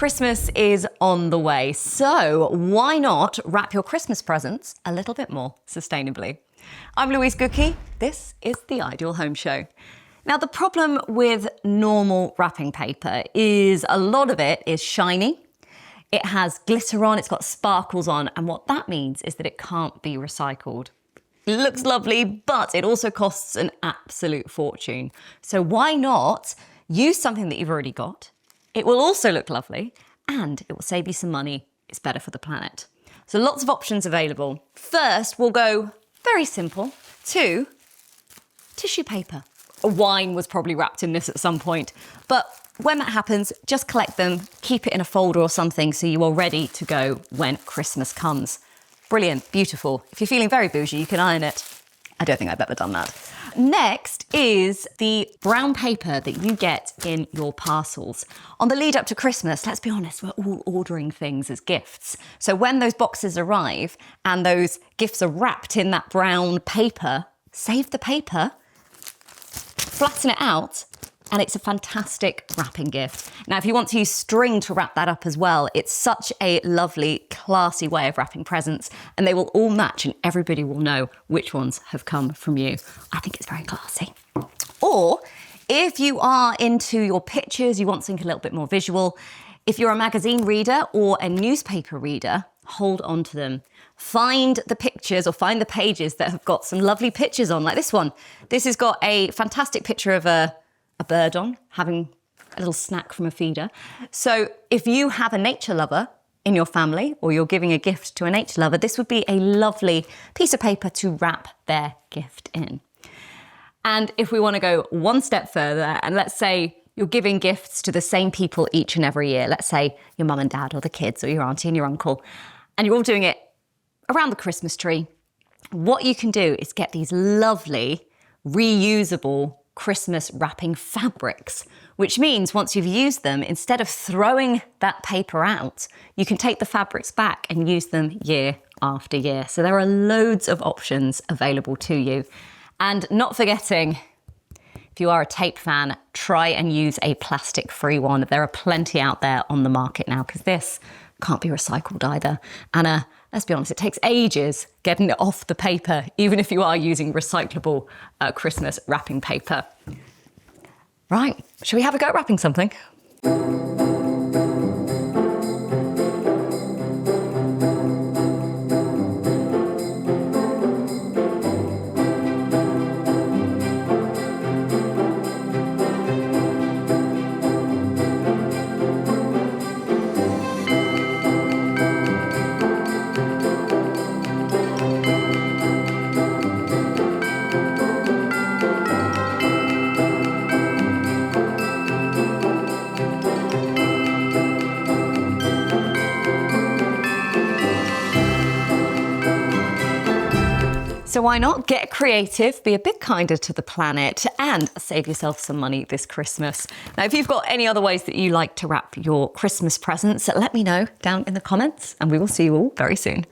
Christmas is on the way, so why not wrap your Christmas presents a little bit more sustainably? I'm Louise Gookey. This is The Ideal Home Show. Now, the problem with normal wrapping paper is a lot of it is shiny. It has glitter on, it's got sparkles on, and what that means is that it can't be recycled. It looks lovely, but it also costs an absolute fortune. So why not use something that you've already got? It will also look lovely, and it will save you some money. It's better for the planet. So lots of options available. First, we'll go very simple to tissue paper. A wine was probably wrapped in this at some point, but when that happens, just collect them, keep it in a folder or something so you are ready to go when Christmas comes. Brilliant, beautiful. If you're feeling very bougie, you can iron it. I don't think I've ever done that. Next is the brown paper that you get in your parcels. On the lead up to Christmas, let's be honest, we're all ordering things as gifts. So when those boxes arrive and those gifts are wrapped in that brown paper, save the paper, flatten it out, and it's a fantastic wrapping gift. Now, if you want to use string to wrap that up as well, it's such a lovely, classy way of wrapping presents, and they will all match and everybody will know which ones have come from you. I think it's very classy. Or if you are into your pictures, you want something a little bit more visual, if you're a magazine reader or a newspaper reader, hold on to them. Find the pictures or find the pages that have got some lovely pictures on, like this one. This has got a fantastic picture of a bird on, having a little snack from a feeder. So if you have a nature lover in your family or you're giving a gift to a nature lover, this would be a lovely piece of paper to wrap their gift in. And if we want to go one step further, and let's say you're giving gifts to the same people each and every year, let's say your mum and dad or the kids or your auntie and your uncle, and you're all doing it around the Christmas tree, what you can do is get these lovely reusable Christmas wrapping fabrics, which means once you've used them, instead of throwing that paper out, you can take the fabrics back and use them year after year. So there are loads of options available to you. And not forgetting, if you are a tape fan, try and use a plastic-free one. There are plenty out there on the market now because this can't be recycled either. And let's be honest, it takes ages getting it off the paper, even if you are using recyclable Christmas wrapping paper. Right, shall we have a go at wrapping something? So why not get creative, be a bit kinder to the planet, and save yourself some money this Christmas. Now, if you've got any other ways that you like to wrap your Christmas presents, let me know down in the comments, and we will see you all very soon.